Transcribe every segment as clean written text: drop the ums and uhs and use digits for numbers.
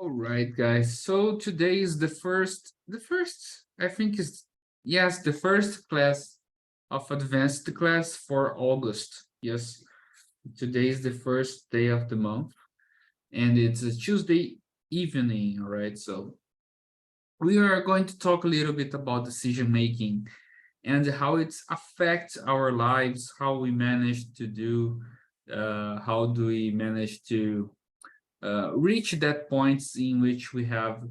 All right, guys. So today is I think is, yes, the first class of advanced class for August. Yes, today is the first day of the month and it's a Tuesday evening. All right. So we are going to talk a little bit about decision making and how it affects our lives, how we manage to do, how do we manage to reach that point in which we have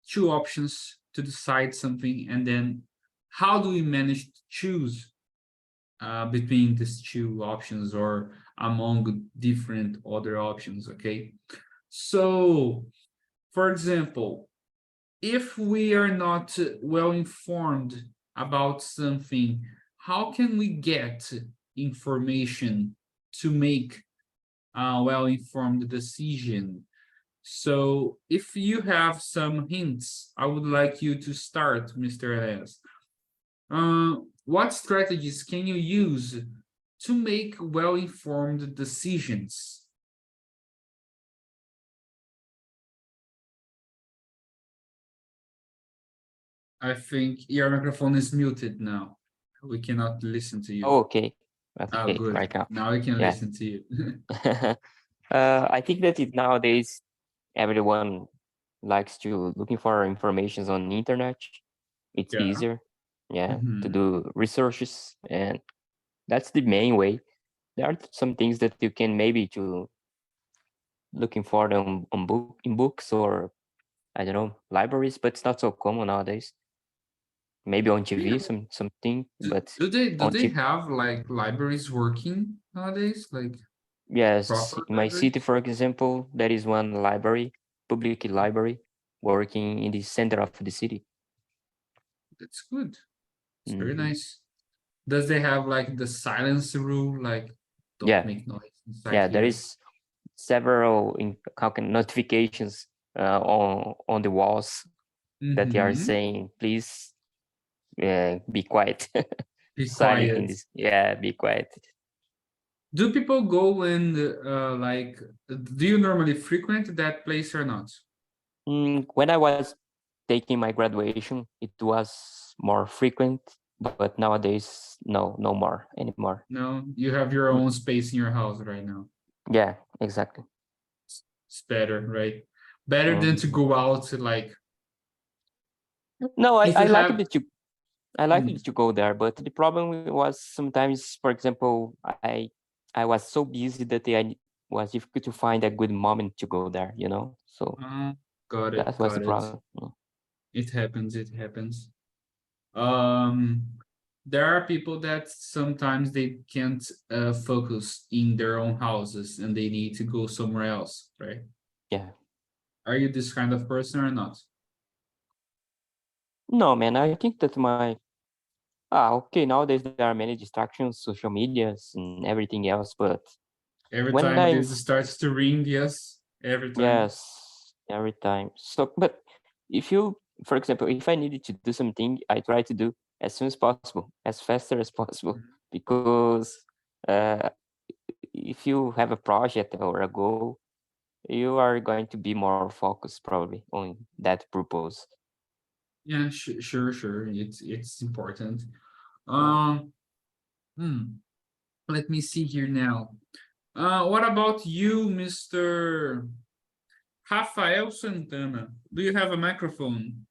two options to decide something, and then how do we manage to choose between these two options or among different other options, okay? So, for example, if we are not well informed about something, how can we get information to make a well-informed decision? So if you have some hints, I would like you to start, Mr. Elias. What strategies can you use to make well-informed decisions? I think your microphone is muted now. We cannot listen to you. Oh, okay. Oh, Okay, good. right now. Now we can Yeah. listen to you. I think that nowadays everyone likes to looking for informations on the internet. It's Yeah. easier, yeah, to Mhm. do researches, and that's the main way. There are some things that you can maybe to looking for them in books or I don't know libraries, but it's not so common nowadays. Maybe on Yeah. TV something, but Do on they TV. have like libraries working nowadays? Like Yes, proper in my city, libraries? for example, there is one library, public library, working in the center of the city. That's good. It's very Hmm. nice. Does they have like the silence rule, like don't Yeah, make noise inside yeah, there here? is several notifications on the walls that they are Mm-hmm. saying, please be quiet, Be silent in quiet. this. Yeah, be quiet. Do people go and like, do you normally frequent that place or not? When I was taking my graduation, it was more frequent, but nowadays, no more anymore. No, you have your Mm, own space in your house right now. Yeah, exactly. It's better, right? Better than to Mhm. go out to like, No, if you I like have, that I like mm, that you go there, but the problem was sometimes, for example, I was so busy that was difficult to find a good moment to go there, you know. So uh, got that it, was the got it. problem. It happens, it happens. Um, there are people that sometimes they can't focus in their own houses and they need to go somewhere else, right? Yeah. Are you this kind of person or not? No, man, I think that okay, nowadays there are many distractions, social medias and everything else, but Every when time I'm this starts to ring, yes, every time. yes, every time. So, but if you, for example, if I needed to do something, I try to do as soon as possible, as faster as possible, Mhm. because uh, if you have a project or a goal, you are going to be more focused probably on that purpose. Yeah, sure, sure. It's important. Yeah. Um, hmm, let me see here now. What about you, Mr. Rafael Santana? Do you have a microphone?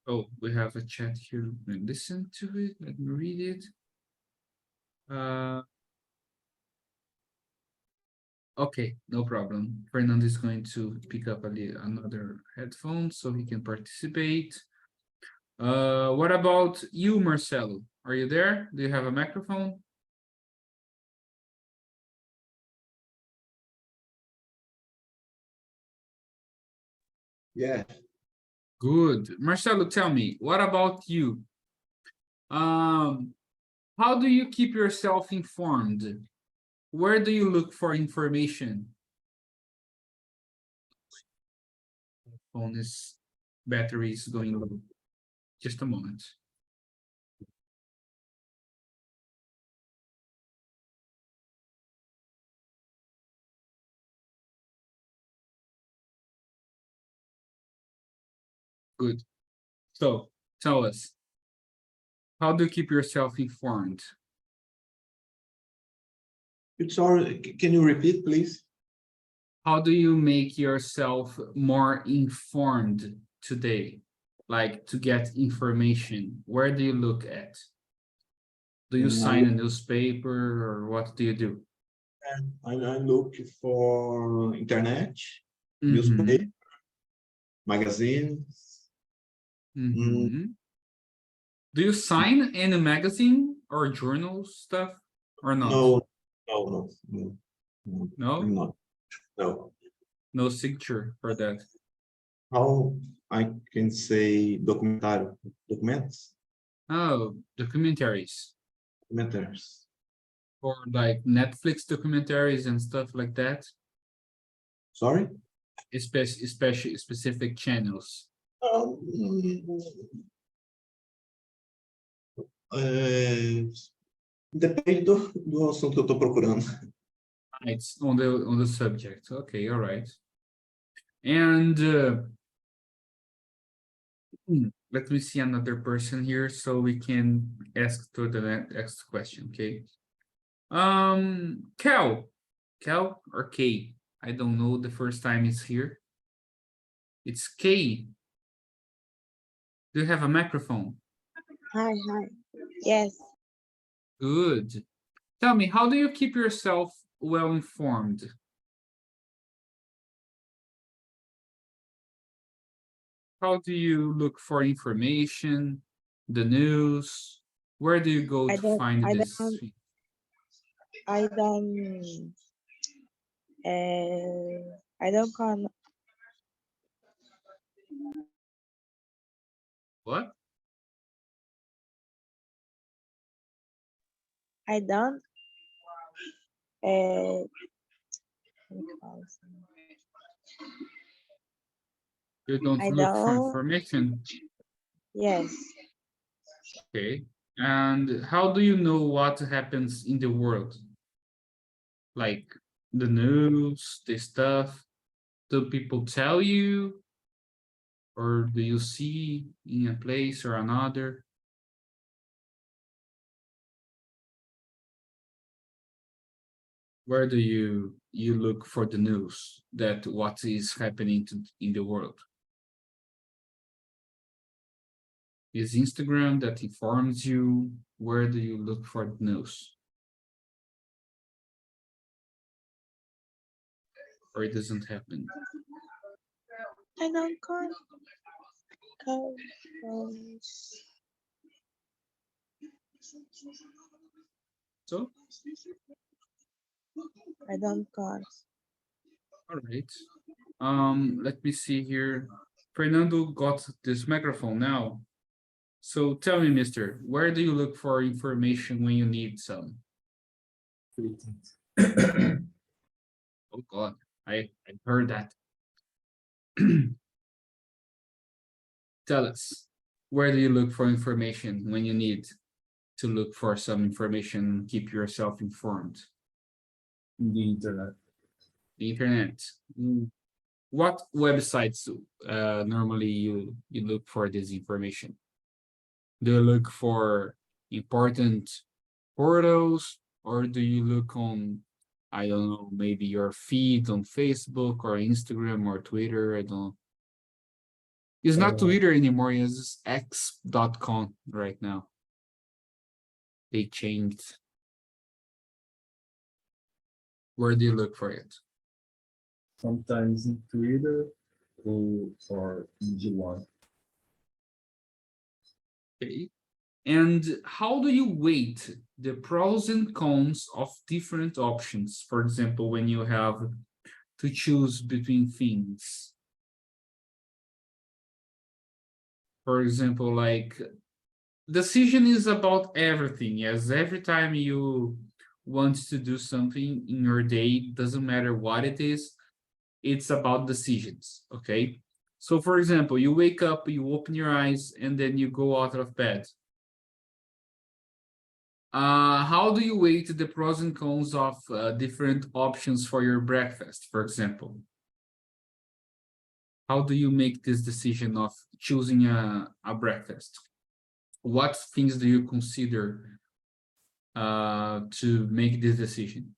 Oh, we have a chat here. Let me listen to it. Let me read it. Uh, okay, no problem. Fernando is going to pick up another headphone so he can participate. What about you, Marcelo? Are you there? Do you have a microphone? Yeah. Good. Marcelo, tell me, what about you? Um, how do you keep yourself informed? Where do you look for information? Phone is battery is going low. Just a moment. Good. So tell us, how do you keep yourself informed? Sorry, can you repeat, please? How do you make yourself more informed today? Like to get information, where do you look at? Do you sign a newspaper or what do you do? I look for internet, Mhm, newspaper, magazines. mhm. Do you sign in a magazine or journal stuff or not? No, no, no, no, No? I'm not. No. No signature for that. How I can say documentário, documents, Oh, documentaries documentaries. or like Netflix documentaries and stuff like that. Sorry? Especially specific channels. Depende do assunto que eu estou procurando. It's on the subject. Okay, all right. And let me see another person here so we can ask to the next question. Okay. Cal or K? I don't know. The first time it's here. It's K. Do you have a microphone? Hi. Yes, Good. Tell me, how do you keep yourself well informed? How do you look for information, the news? Where do you go I to don't, find I this? don't, I don't, I don't con, What? I don't, uh, You don't I look for don't, information. yes, Okay. And how do you know what happens in the world? Like the news, the stuff. Do people tell you? Or do you see in a place or another? Where do you look for the news that what is happening in the world? Is Instagram that informs you? Where do you look for the news? Or it doesn't happen? I don't con, So, I don't con, all right. Let me see here. Fernando got this microphone now. So tell me, mister, where do you look for information when you need some? Oh God, I heard that. Tell us, where do you look for information when you need to look for some information, keep yourself informed? The internet. The internet. What websites normally you look for this information? Do you look for important portals, or do you look on, I don't know, maybe your feed on Facebook or Instagram or Twitter? I don't know. It's not Twitter anymore, it's x.com right now. They changed. Where do you look for it? Sometimes in Twitter or in G1. Okay. And how do you weight the pros and cons of different options? For example, when you have to choose between things. For example, like decision is about everything. Yes, every time you want to do something in your day, doesn't matter what it is, it's about decisions. Okay. So for example, you wake up, you open your eyes, and then you go out of bed. How do you weight the pros and cons of different options for your breakfast, for example? how do you make this decision of choosing a breakfast? What things do you consider to make this decision?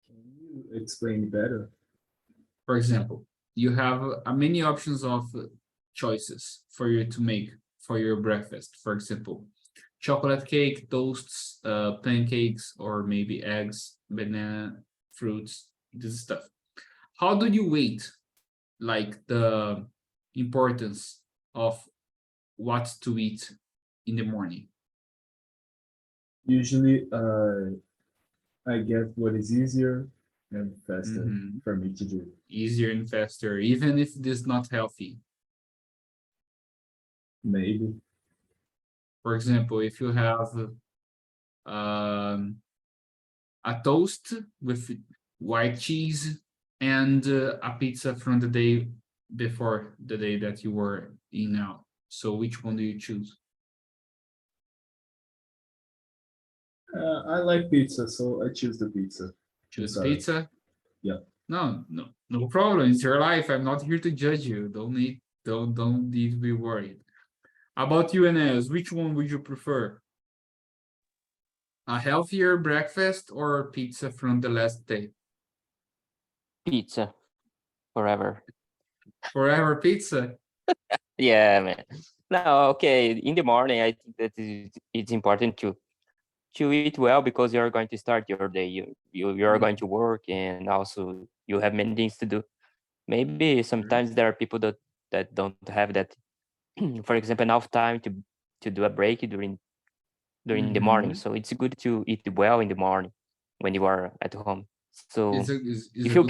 Can you explain better? For example, you have many options of choices for you to make for your breakfast. For example, chocolate cake, toasts, pancakes, or maybe eggs, banana, fruits, this stuff. How do you weight like the importance of what to eat in the morning? Usually, I get what is easier and faster Mhm. for me to do. Easier and faster, even if it is not healthy. Maybe. For example, if you have a toast with white cheese and a pizza from the day before the day that you were in now. So which one do you choose? I like pizza, so I choose the pizza. Choose Sorry. pizza? Yeah. No problem. It's your life. I'm not here to judge you. Don't need to be worried. About you, Enes, which one would you prefer? A healthier breakfast or pizza from the last day? Pizza forever. Forever pizza? Yeah, man. No, okay. In the morning, I think that it's important to eat well because you're going to start your day. You're going to work, and also you have many things to do. Maybe sometimes there are people that don't have that. For example, enough time to do a break during the morning. Mhm. So it's good to eat well in the morning when you are at home. So Is if a you good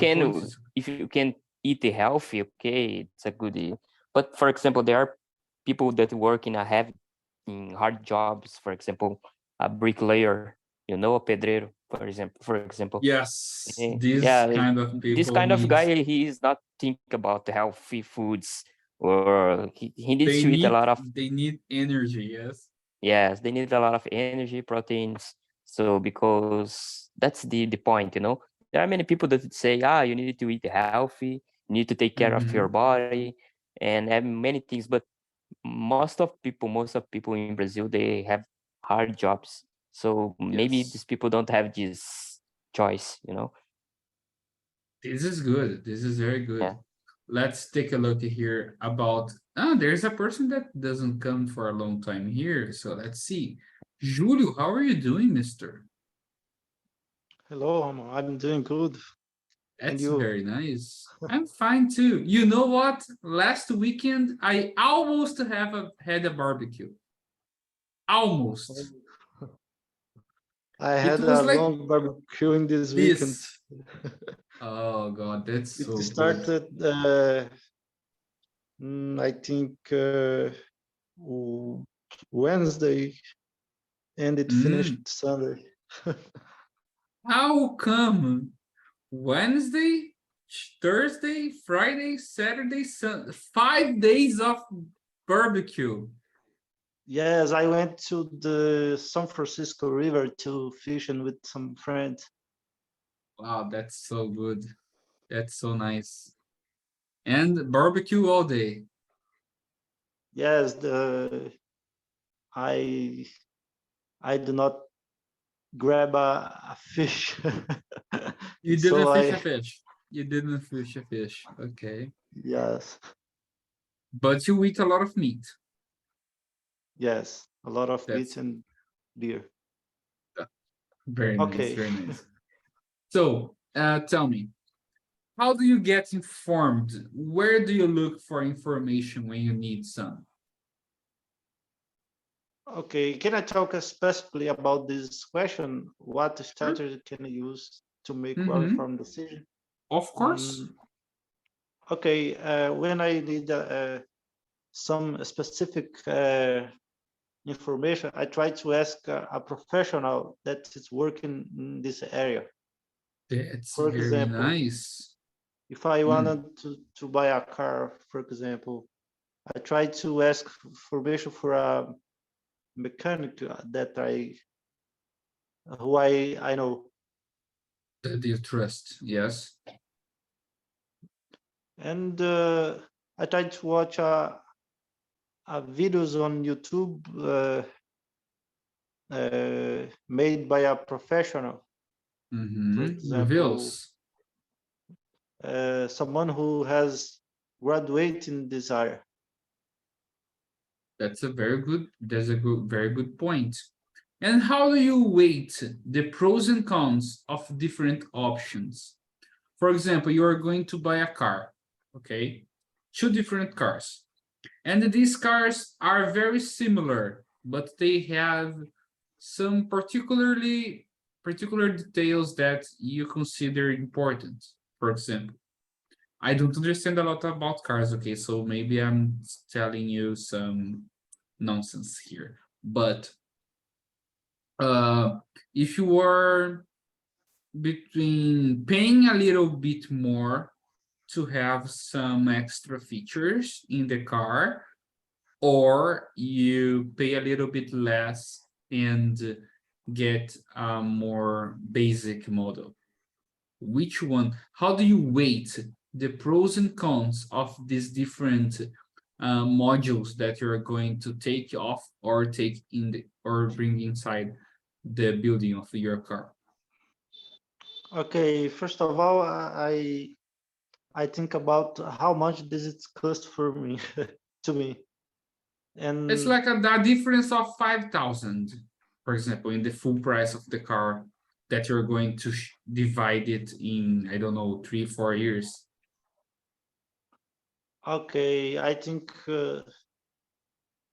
point. can eat healthy, okay, it's a good. But for example, there are people that work in hard jobs. For example, a bricklayer, a pedreiro, for example. Yes, Yeah, this kind of this people kind of needs guy, he is not think about healthy foods, or he needs to eat a lot of. they need energy, yes. Yes, they need a lot of energy, proteins. So because that's the point, there are many people that say, you need to eat healthy, you need to take care of your Mhm. body, and have many things. But most of people in Brazil, they have hard jobs. So maybe Yes. these people don't have this choice. This is good. This is very Yeah. good. Let's take a look here about there's a person that doesn't come for a long time here. So let's see. Julio, how are you doing, mister? Hello, I'm doing good. And That's you? very nice. I'm fine too. You know what? Last weekend I almost had a barbecue. Almost. I It had was a like long barbecue in this weekend. this. Oh God, that's It so good. started, I think, Wednesday, and it finished Sunday. How come? Wednesday, Thursday, Friday, Saturday, 5 days of barbecue. Yes, I went to the San Francisco River to fishing with some friends. Wow, that's so good. That's so nice. And barbecue all day. Yes, I do not grab a fish. You didn't So fish a fish. You didn't fish a fish. Okay. yes, But you eat a lot of meat. yes, a lot of meat That's and beer. very nice, Okay. very nice. So, tell me, how do you get informed? Where do you look for information when you need some? Okay, can I talk specifically about this question? What Sure. strategy can you use to make Mm-hmm. well-informed decision? Of course. Okay, when I need some specific information, I try to ask a professional that is working in this area. That's For very example, nice. if I wanted to buy a car, for example, I try to ask information for a mechanic that who I know. That you trust, yes. And I tried to watch videos on YouTube made by a professional. For example, Reviews. Someone who has graduated in this area. That's a very good, very good point. And how do you weight the pros and cons of different options? For example, you are going to buy a car, okay? 2 different cars. And these cars are very similar, but they have some particular details that you consider important. For example, I don't understand a lot about cars, okay? So maybe I'm telling you some nonsense here. But if you are between paying a little bit more to have some extra features in the car, or you pay a little bit less and get a more basic model. Which one? How do you weight the pros and cons of these different modules that you're going to take off or take in the, or bring inside the building of your car? Okay, first of all, I think about how much does it cost for me to me. And It's like a difference of 5,000, for example, in the full price of the car that you're going to divide it in, I don't know, 3-4 years. okay, I think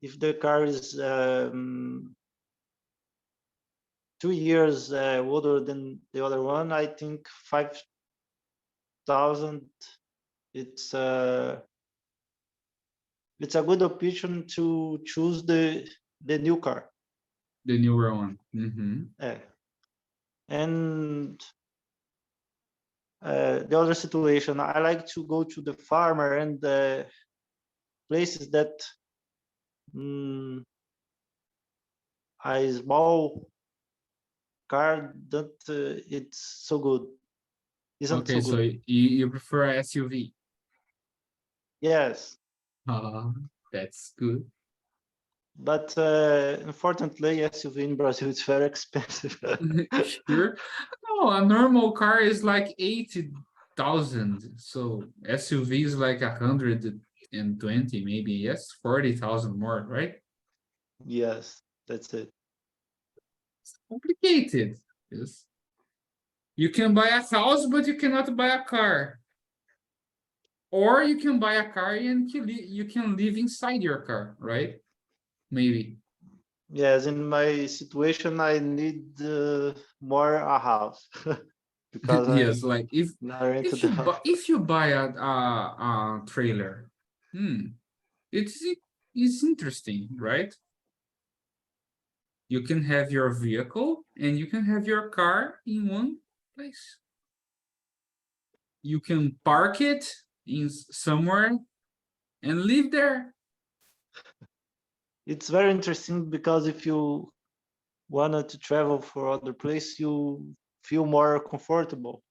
if the car is 2 years older than the other one, I think 5,000. It's a good option to choose the new car. The newer one. And the other situation, I like to go to the farmer and places that a small car that it's so good. Isn't Okay, so so good. you prefer a SUV. Yes, That's good. but unfortunately, SUV in Brazil it's very expensive. Sure. No, a normal car is like 80,000. So SUV is like 120, maybe. Yes, 40,000 more, right? Yes, that's it. It's complicated. Yes. You can buy a house, but you cannot buy a car. Or you can buy a car and you can live inside your car, right? Maybe. Yes, in my situation, I need more a house because Yes, I'm like if not into the house. if you buy a trailer, it's interesting, right? You can have your vehicle and you can have your car in one place. You can park it in somewhere and live there. It's very interesting because if you wanted to travel for other place, you feel more comfortable.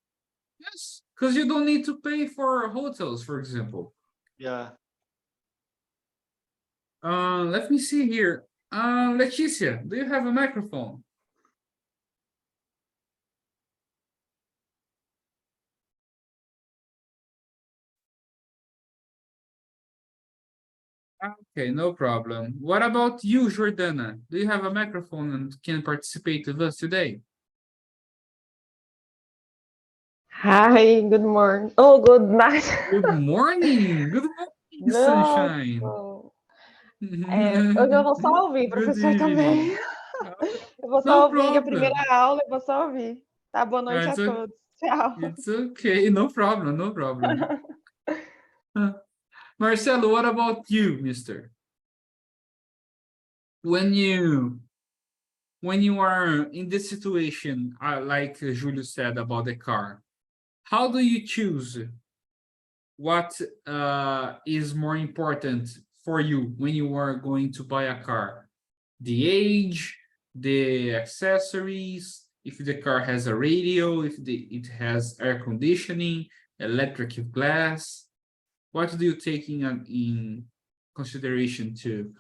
Yes, because you don't need to pay for hotels, for example. Yeah. Let me see here. Leticia, do you have a microphone? Okay, no problem. What about you, Jordana? Do you have a microphone and can participate with us today? Hi, good morning. Oh, good night. Good morning! Good morning, sunshine! Nossa. Hoje eu vou só ouvir, Good professor, também. evening. Eu vou No só ouvir que a primeira problem. aula, eu vou só ouvir. Tá, boa noite a It's, o- todos. Tchau. it's okay, no problem, no problem. Marcelo, what about you, mister? When you are in this situation, like Julio said about the car, how do you choose what is more important for you when you are going to buy a car? The age, the accessories, if the car has a radio, if it has air conditioning, electric glass. What do you take in consideration to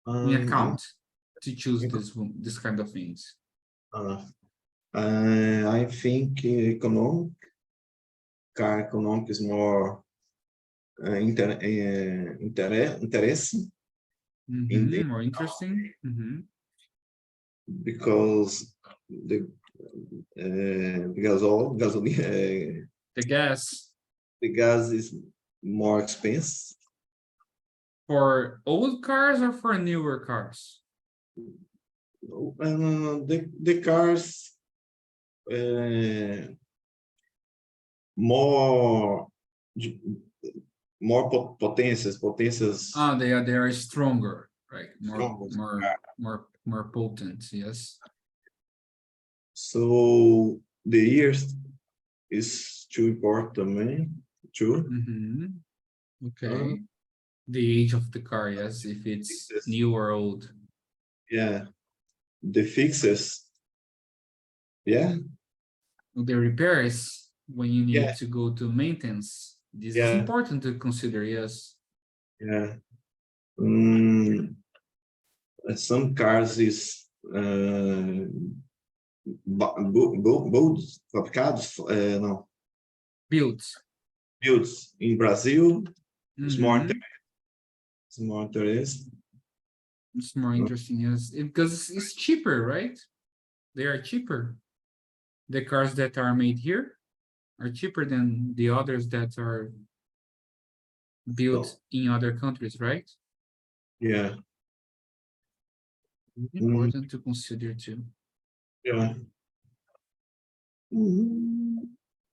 in I'm- account to choose in- this kind of things? I think economic, car economic is more interesting Indeed. More interesting. because the gasoline, The gas the gas is more expensive. for old cars or for newer cars? The cars more potências. They are stronger, right? Stronger. More potent. Yes. So the years is too important, man. Too. Okay. The age of the car, yes, if it's Yes. new or old. Yeah. The fixes. Yeah. The repairs when you need Yeah. to go to maintenance. This is Yeah. important to consider, yes. Yeah. Some cars is fabricados, não, Built. built in Brazil. It's more Mhm. It's more interesting. It's more interesting, yes, because it's cheaper, right? They are cheaper. The cars that are made here are cheaper than the others that are built in other countries, right? Yeah. Important to consider too. Yeah.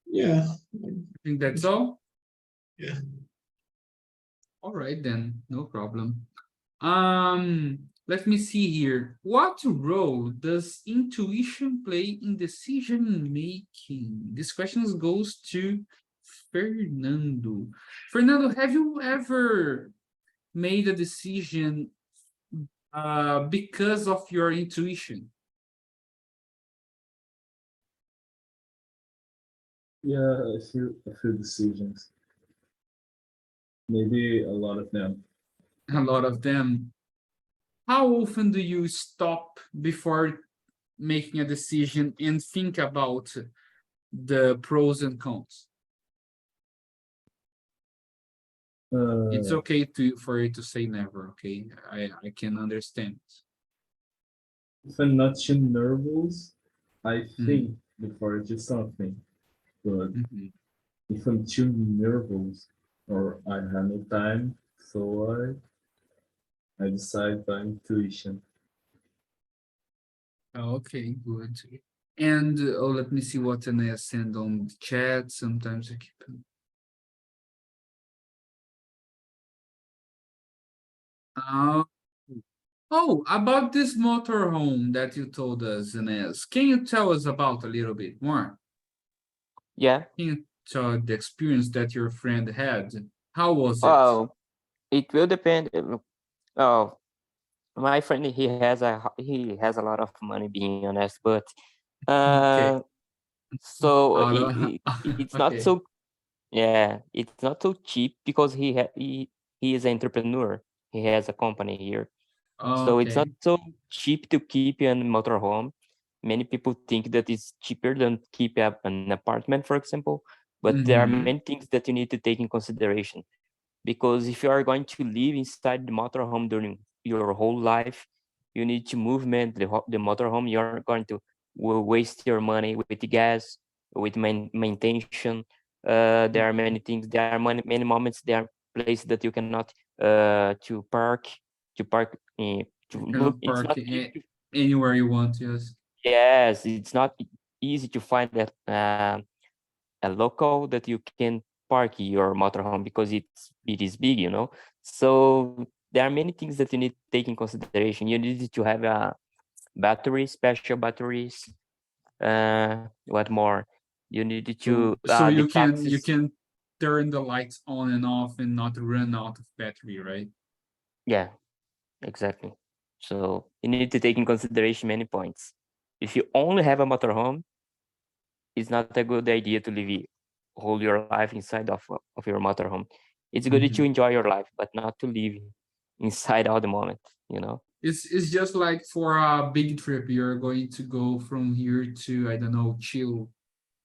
Yeah. I think that's all. Yeah. All right then, no problem. Let me see here. What role does intuition play in decision making? This question goes to Fernando. Fernando, have you ever made a decision because of your intuition? Yeah, a few decisions. Maybe a lot of them. A lot of them. How often do you stop before making a decision and think about the pros and cons? It's okay for you to say never, okay? I can understand. If I'm not too nervous, I Mhm. think before I do something. But Mhm. if I'm too nervous or I have no time, so I decide by intuition. Okay, good. And let me see what I send on the chat. Sometimes I keep. Oh, about this motorhome that you told us, Ines. Can you tell us about a little bit more? Yeah. Can you tell the experience that your friend had? How was it? Well, it will depend. Oh, my friend, he has a lot of money, being honest, but Okay. so Out of- it's not okay. so, yeah, it's not so cheap because he is an entrepreneur. He has a company here, so it's not Okay. so cheap to keep a motorhome. Many people think that it's cheaper than keep an apartment, for example, but there are Mhm. many things that you need to take in consideration. Because if you are going to live inside the motorhome during your whole life, you need to movement the motorhome. You're going to waste your money with the gas, with maintenance. There are many things. There are many moments. There are places that you cannot to park. To You look. cannot It's park not easy anywhere you want, yes. yes, it's not easy to find that a local that you can park your motorhome because it is big, you know. So there are many things that you need to take in consideration. You need to have a battery, special batteries. What more? You need to So the you taxes. can turn the lights on and off and not run out of battery, right? Yeah, exactly. So you need to take in consideration many points. If you only have a motorhome, it's not a good idea to live hold your life inside of your motorhome. it's good to Mhm. enjoy your life, but not to live inside all the moment, you know? It's just like for a big trip, you're going to go from here to, I don't know, chill,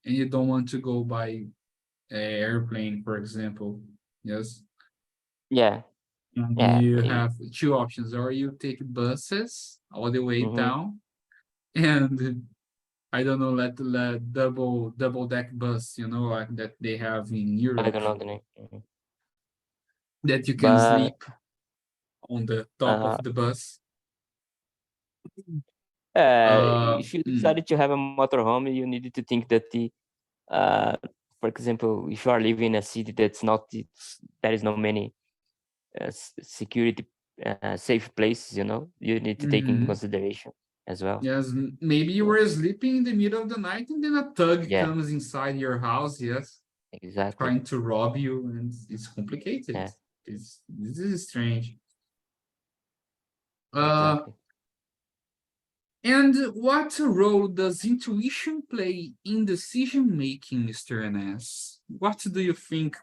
and you don't want to go by airplane, for example. Yes. Yeah, And yeah, you maybe. have two options, or you take buses all the way Mm-hmm. down, and I don't know, let double deck bus, like that they have in I Europe, don't know the name. that you can But sleep on the top uh, of the bus. if you decided to have a motorhome, you needed to think that uh, for example, if you are living in a city that's not, there is no many security safe places, you need to take in Mhm. consideration as well. Yes, maybe you Yeah, were sleeping in the middle of the night and then a thug yeah, comes inside your house, yes, exactly. trying to rob you, and it's complicated. Yeah, This is strange. Uh, exactly. and what role does intuition play in decision making, Mr. NS? What do you think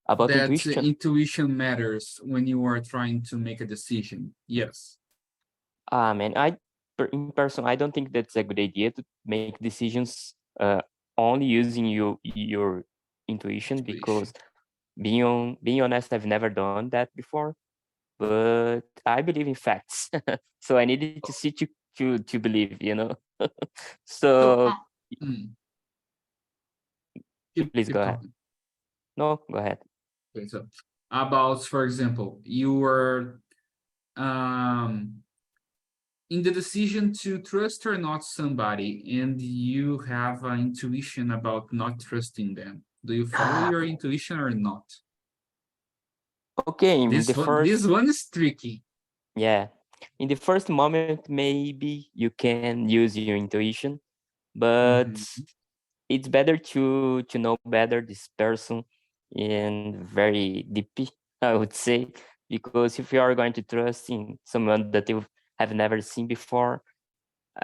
About that intuition, intuition matters when you are trying to make a decision? Yes. man, in person, I don't think that's a good idea to make decisions only using your intuition, Intuition. because being honest, I've never done that before, but I believe in facts. So I needed to see to believe, So, So mm, keep please go ahead. talking. No, go ahead. Okay, so about, for example, you were um in the decision to trust or not somebody, and you have an intuition about not trusting them. Do you follow Ah, your intuition or not? okay, in the This one, first, this one is tricky. yeah, in the first moment, maybe you can use your intuition, but Mhm. it's better to know better this person in very deep, I would say, because if you are going to trust in someone that you have never seen before,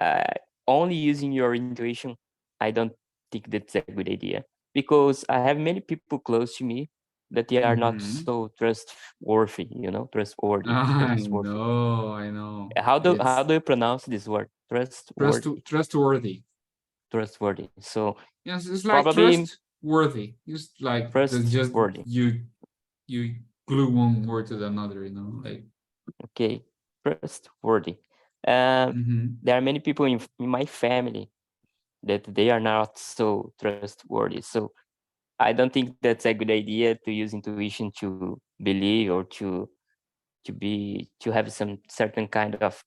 uh, only using your intuition, I don't think that's a good idea, because I have many people close to me that they are not Mhm. so trustworthy, trustworthy, I trustworthy. know, I know. How It's do you pronounce this word? Trustworthy, trustworthy. trustworthy. So Yes, it's like probably trustworthy. It's like just trustworthy. you glue one word to another, like. Okay, trustworthy. Um, Mhm. there are many people in my family that they are not so trustworthy. So I don't think that's a good idea to use intuition to believe or to have some certain kind of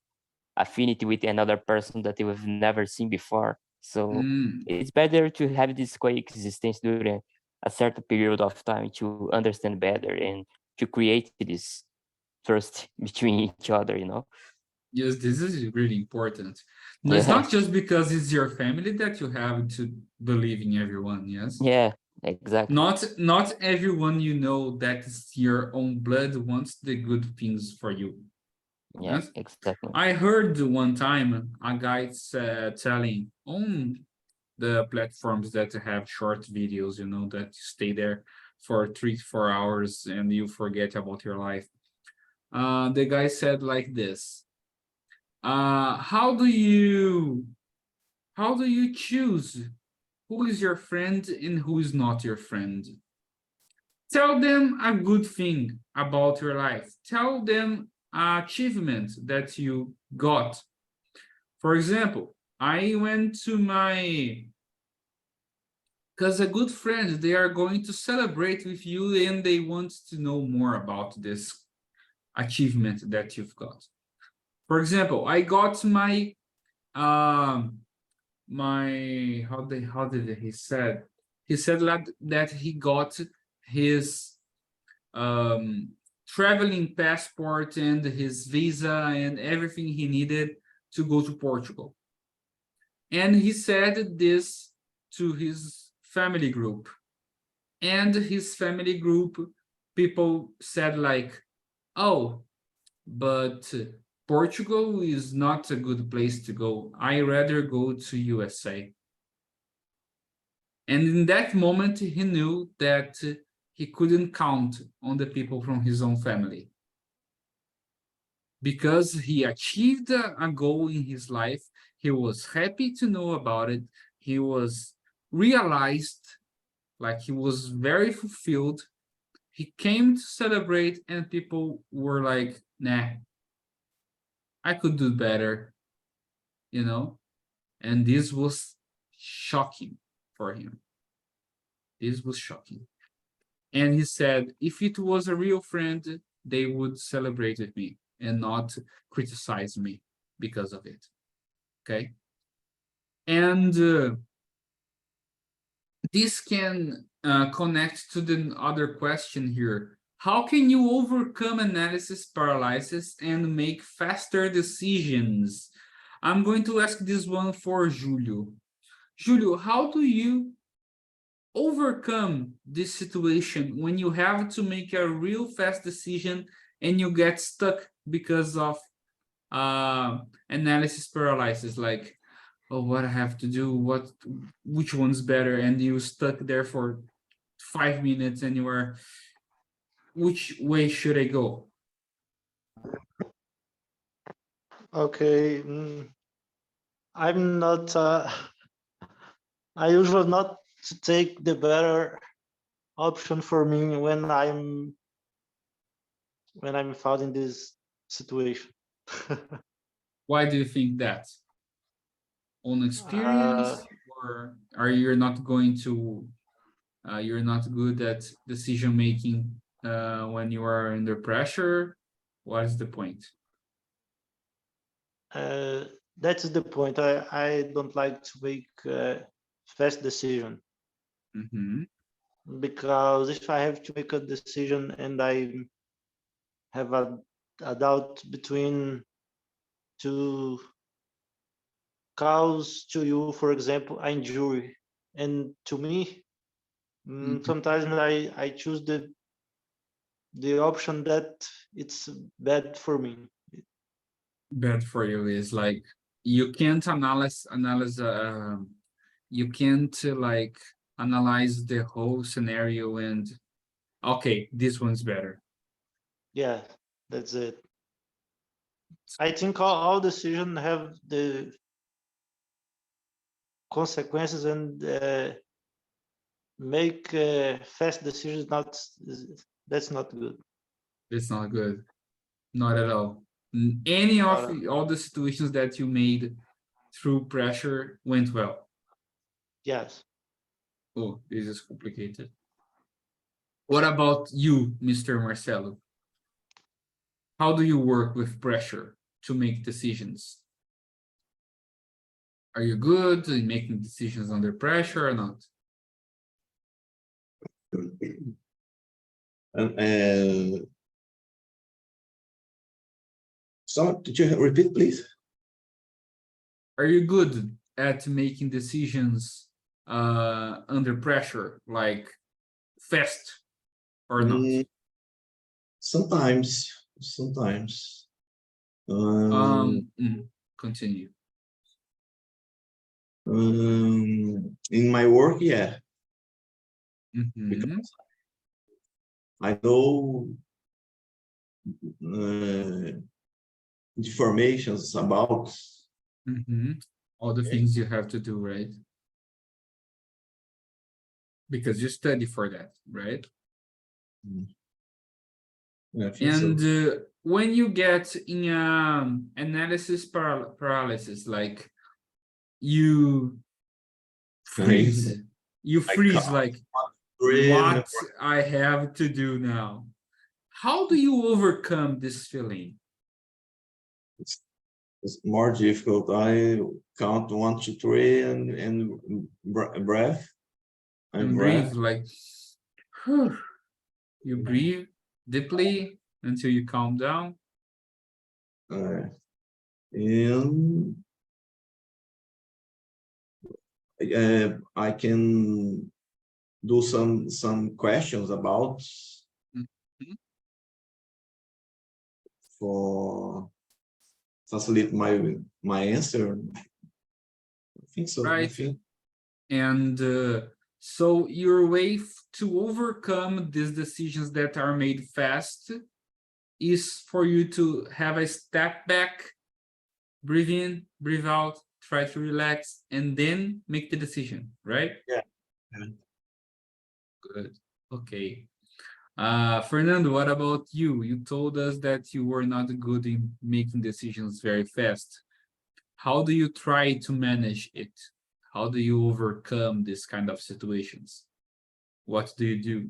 affinity with another person that you have never seen before. So Mm. it's better to have this coexistence during a certain period of time to understand better and to create this trust between each other. Yes, this is really important. No, it's Yeah, not just because it's your family that you have to believe in everyone, yes? yeah, exactly. Not everyone that is your own blood wants the good things for you. Yeah, Yes? exactly. I heard one time a guy telling on the platforms that have short videos, that stay there for 3 to 4 hours and you forget about your life. The guy said like this. How do you choose who is your friend and who is not your friend? Tell them a good thing about your life. Tell them an achievement that you got. For example, I went to my, because a good friend, they are going to celebrate with you and they want to know more about this achievement that you've got. For example, I got um my how did he said that he got his um traveling passport and his visa and everything he needed to go to Portugal, and he said this to his family group, and his family group people said like, oh, but Portugal is not a good place to go. I rather go to USA. And in that moment, he knew that he couldn't count on the people from his own family. Because he achieved a goal in his life, he was happy to know about it. He was realized, like he was very fulfilled. He came to celebrate, and people were like, nah, I could do better, you know? And this was shocking for him. This was shocking. And he said, if it was a real friend, they would celebrate with me and not criticize me because of it. Okay? And this can connect to the other question here. How can you overcome analysis paralysis and make faster decisions? I'm going to ask this one for Julio. Julio, how do you overcome this situation when you have to make a real fast decision and you get stuck because of analysis paralysis? Like, oh, what I have to do, which one's better, and you stuck there for 5 minutes and you are, which way should I go? Okay, I'm not. I usually not to take the better option for me when I'm found in this situation. Why do you think that? On experience, or are you not going to? You're not good at decision making when you are under pressure. What is the point? That's the point. I don't like to make fast decision, because if I have to make a decision and I have a doubt between two cause to you, for example, injury, and to me, sometimes I choose the option that it's bad for me. Bad for you is like you can't analyze you can't like analyze the whole scenario and okay, this one's better. Yeah, that's it. I think all decisions have the consequences, and make fast decisions that's not good. It's not good, not at all. Any of all the situations that you made through pressure went well. Yes. Oh, this is complicated. What about you, Mr. Marcelo? How do you work with pressure to make decisions? Are you good in making decisions under pressure or not? So, did you repeat, please? Are you good at making decisions under pressure, like fast or not? Sometimes. Continue. In my work, yeah. Because I know informations about all the things you have to do, right? Because you study for that, right? I think And so. when you get in analysis paralysis, like you freeze, like what I have to do now. How do you overcome this feeling? It's more difficult. I count 1, 2, 3 and breath. And breathe, like you breathe deeply until you calm down. And I can do some questions about for facilitate my answer. I think so. Right. And So your way to overcome these decisions that are made fast is for you to have a step back, breathe in, breathe out, try to relax, and then make the decision, right? Yeah. Good. Okay. Fernando, what about you? You told us that you were not good in making decisions very fast. How do you try to manage it? How do you overcome this kind of situations? What do you do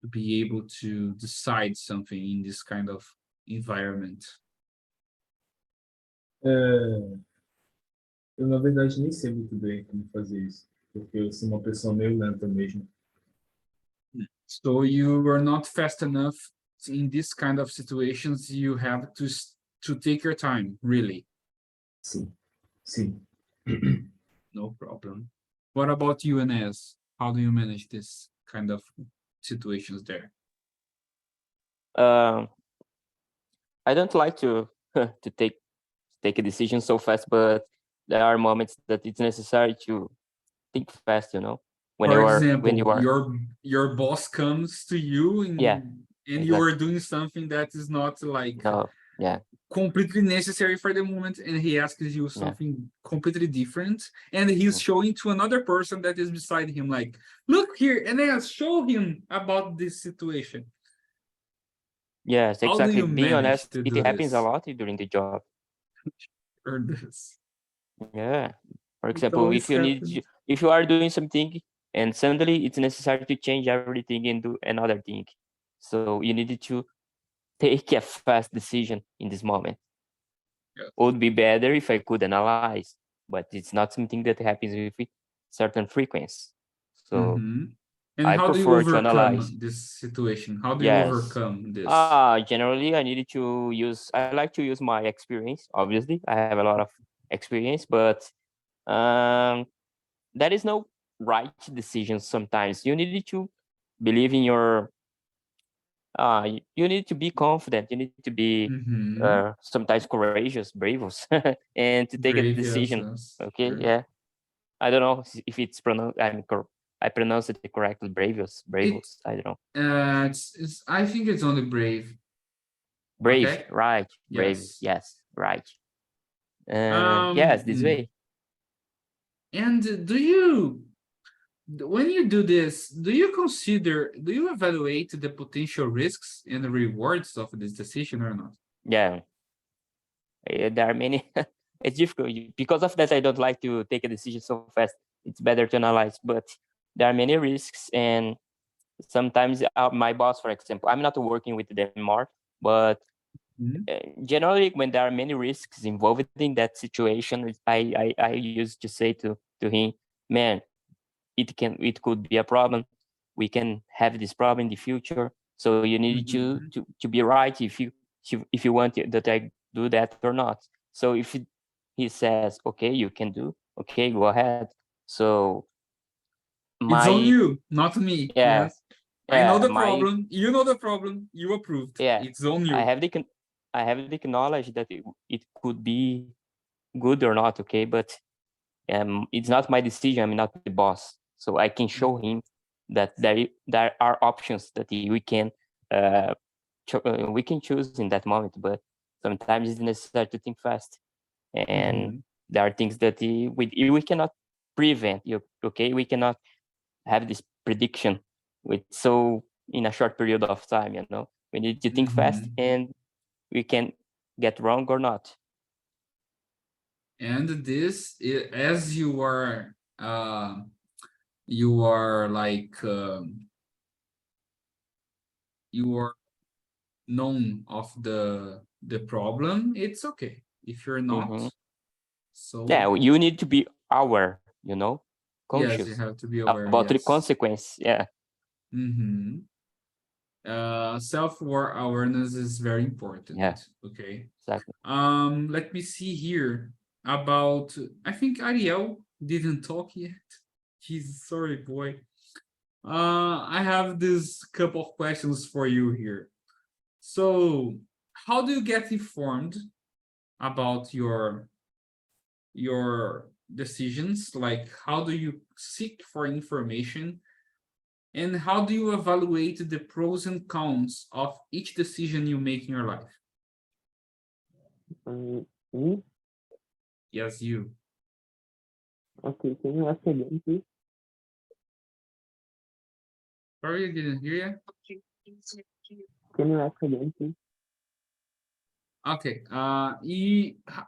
to be able to decide something in this kind of environment? Eu, na verdade, nem sei muito bem como fazer isso, porque eu sou uma pessoa meio lenta mesmo. So you were not fast enough in this kind of situations. You have to take your time, really. Sim, sim. No problem. What about you, Enes? How do you manage this kind of situations there? I don't like to to take a decision so fast, but there are moments that it's necessary to think fast. You know, when For you are example, your boss comes to you and Yeah, you are exactly. doing something that is not like no, yeah, completely necessary for the moment, and he asks you something completely different, and he's showing to another person that is beside him, like, look here, and then show him about this situation. yes, How do exactly. you Being manage honest, to it do happens a this? lot during the job. Or this? Yeah. For It example, always happens. if you are doing something and suddenly it's necessary to change everything and do another thing, so you need to take a fast decision in this moment. Yeah. Would be better if I could analyze, but it's not something that happens with certain frequency. So Mhm. And I how do you prefer to analyze. overcome this situation? How do you Yes. overcome this? Generally, I like to use my experience. Obviously, I have a lot of experience, but there is no right decision sometimes. You need to believe in your, you need to be confident. You need to be Mhm. sometimes courageous, brave, and to take a Brave, yes, decision. yes, Okay, sure. yeah. I don't know if it's pronounced. I pronounce it correctly. Bravos. I don't know. I think it's only brave. Brave, Okay. right? Brave. Yes. Yes, right. Yes, this way. And when you do this, do you evaluate the potential risks and rewards of this decision or not? Yeah. There are many. It's difficult because of that. I don't like to take a decision so fast. It's better to analyze, but there are many risks, and sometimes my boss, for example, I'm not working with them more, but Mhm. generally when there are many risks involved in that situation, I used to say to him, man, it could be a problem. We can have this problem in the future, so you need Mhm. to be right if you want that I do that or not. So if he says, okay, you can do, okay, go ahead. So It's on my you, not me. yeah Yes. I know the my problem. You know the problem. You approved. yeah It's on I you. have the knowledge that it could be good or not, okay, but it's not my decision. I'm not the boss, so I can show him that there are options that we can choose in that moment. But sometimes it's necessary to think fast, and Mhm. there are things that we cannot prevent. Okay, we cannot have this prediction with so in a short period of time. We need to think fast, Mhm. and we can get wrong or not. And this, as you are like you are known of the problem, it's okay if you're not. Mhm. So Yeah, you need to be aware, yes, you conscious have to be aware. about the Yes. consequence. Yeah, Self-awareness is very important. yeah, Okay. exactly. Let me see here about, I think Ariel didn't talk yet. Jesus, sorry, boy. I have this couple of questions for you here. So, how do you get informed about your decisions? Like, how do you seek for information? And how do you evaluate the pros and cons of each decision you make in your life? Me? Yes, you. Okay, can you ask again, please? Sorry, I didn't hear you. Can you ask again, please? Okay.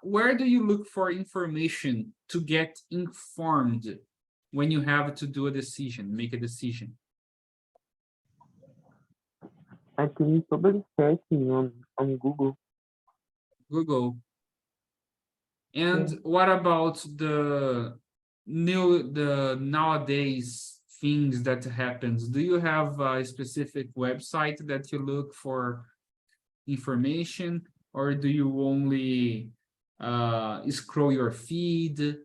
Where do you look for information to get informed when you have to do a decision, make a decision? I think probably searching on Google. Google. And what about the nowadays things that happens? Do you have a specific website that you look for information, or do you only scroll your feed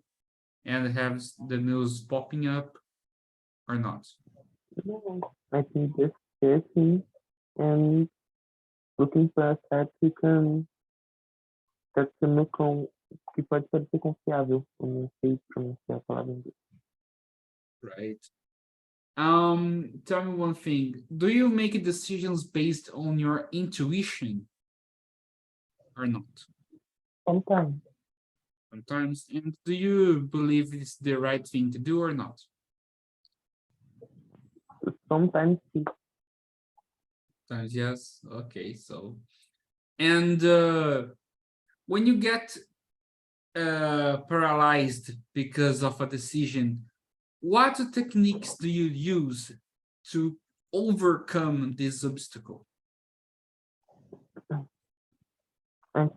and have the news popping up, or not? No, I think just searching and looking for a site que pode parecer confiável. Eu não sei pronunciar a palavra em inglês. Right. Tell me one thing. Do you make decisions based on your intuition or not? Sometimes, Sometimes. And do you believe it's the right thing to do or not? sometimes sim. Sometimes yes. Okay, so and when you get paralyzed because of a decision, what techniques do you use to overcome this obstacle? I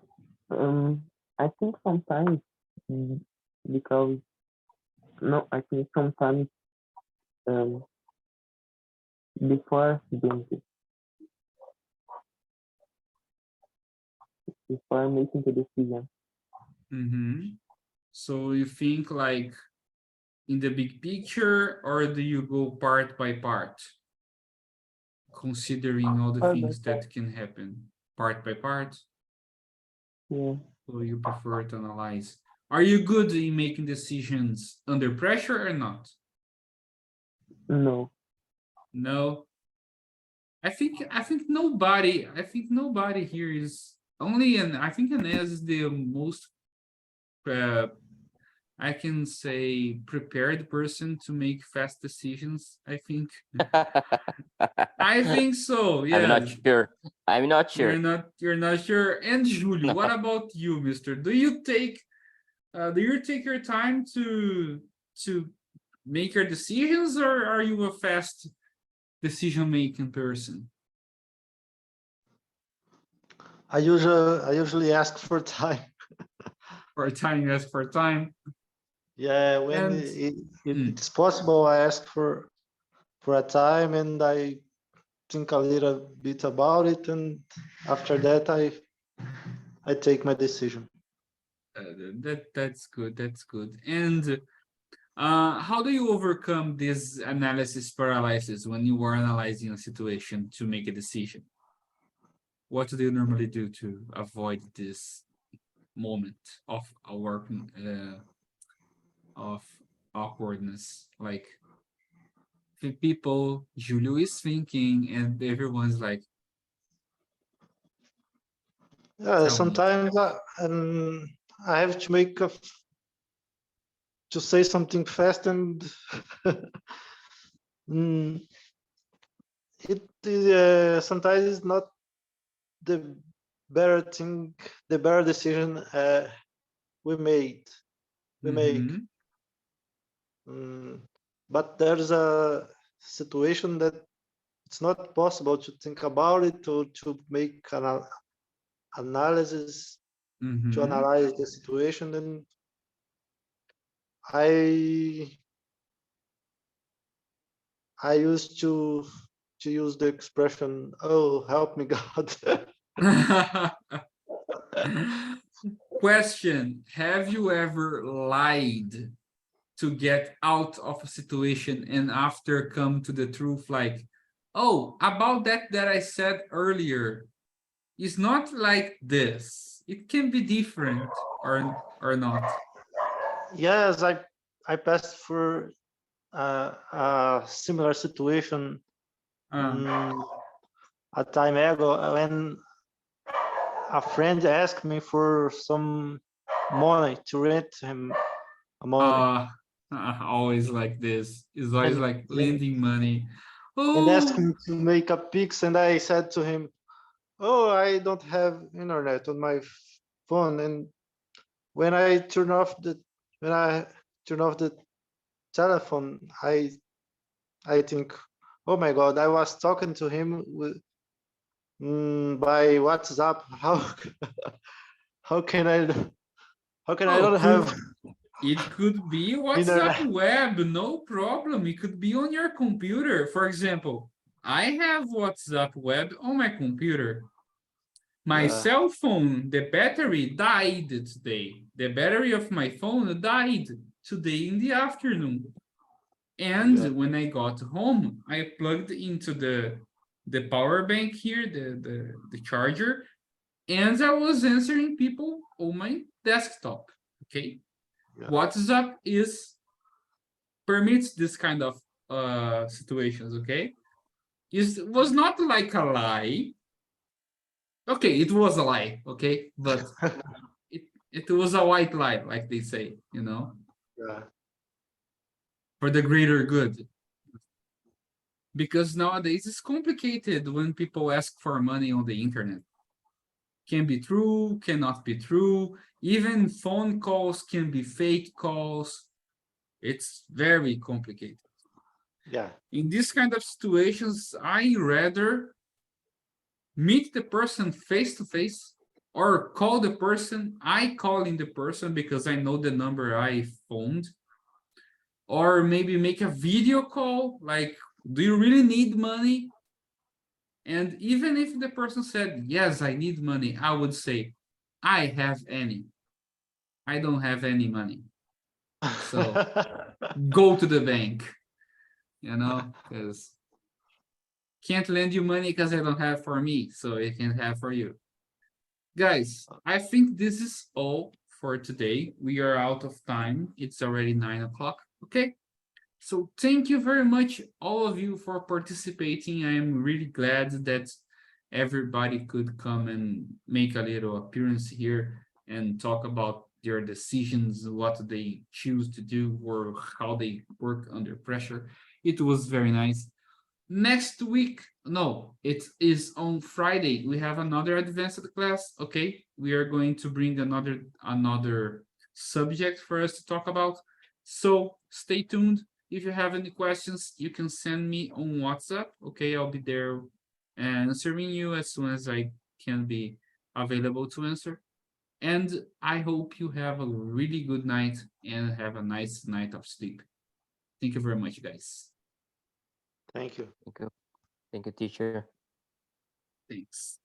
think sometimes because no, I think sometimes before doing it, before making the decision. Mm-hmm. So you think like in the big picture, or do you go part by part, considering all the Part by things that part. can happen? Part by part? Yeah, So you prefer to analyze. Are you good in making decisions under pressure or not? no. No. I think nobody here is only, and I think Enes is the most I can say prepared person to make fast decisions. I think so. Yeah. I'm not sure. I'm not You're sure. not sure. And Julio, No. what about you, mister? Do you take your time to make your decisions, or are you a fast decision-making person? I usually ask for time. For time, yes, for time. Yeah, when And- it's possible, I ask for a time and I think a little bit about it, and after that I take my decision. That's good. That's good. And how do you overcome this analysis paralysis when you are analyzing a situation to make a decision? What do you normally do to avoid this moment of of awkwardness? Like the people, Julio is thinking, and everyone's like, Yeah, Tell me. sometimes I have to to say something fast, and it sometimes is not the better decision we make. mhm, But there's a situation that it's not possible to think about it or to make an analysis to mhm. analyze the situation. Then I used to use the expression, "Oh, help me, God." Question: have you ever lied to get out of a situation and after come to the truth, like, oh, about that I said earlier, it's not like this. It can be different or not. Yes, I passed through a similar situation Uh, a time ago when a friend asked me for some money to rent him a money. always like this. It's always And, like lending money. and asked Oh, me to make a Pix, and I said to him, "Oh, I don't have internet on my phone." And when I turn off the when I turn off the telephone, I think, "Oh my God, I was talking to him by WhatsApp. How can I I oh, don't have it could be WhatsApp internet?" web, no problem. It could be on your computer. For example, I have WhatsApp web on my computer. My Yeah. cell phone, the battery died today. The battery of my phone died today in the afternoon. And Yeah. when I got home, I plugged into the power bank here, the charger, and I was answering people on my desktop. Okay. Yeah. WhatsApp permits this kind of situations, okay? It was not like a lie. Okay, it was a lie, okay, but it was a white lie, like they say, Yeah. for the greater good. Because nowadays it's complicated when people ask for money on the internet. Can be true, cannot be true. Even phone calls can be fake calls. It's very complicated. Yeah. In this kind of situations, I rather meet the person face to face or call the person. I calling the person because I know the number I phoned, or maybe make a video call like, do you really need money? And even if the person said, yes, I need money, I would say, I have any. I don't have any money. So go to the bank, because can't lend you money because I don't have for me, so it can have for you. Guys, I think this is all for today. We are out of time. It's already 9 o'clock. Okay. So thank you very much, all of you, for participating. I am really glad that everybody could come and make a little appearance here and talk about their decisions, what they choose to do, or how they work under pressure. It was very nice. Next week, no, it is on Friday. We have another advanced class. Okay, we are going to bring another subject for us to talk about. So stay tuned. If you have any questions, you can send me on WhatsApp. Okay, I'll be there answering you as soon as I can be available to answer. And I hope you have a really good night and have a nice night of sleep. Thank you very much, guys. Thank you. Thank you. Thank you, teacher. Thanks.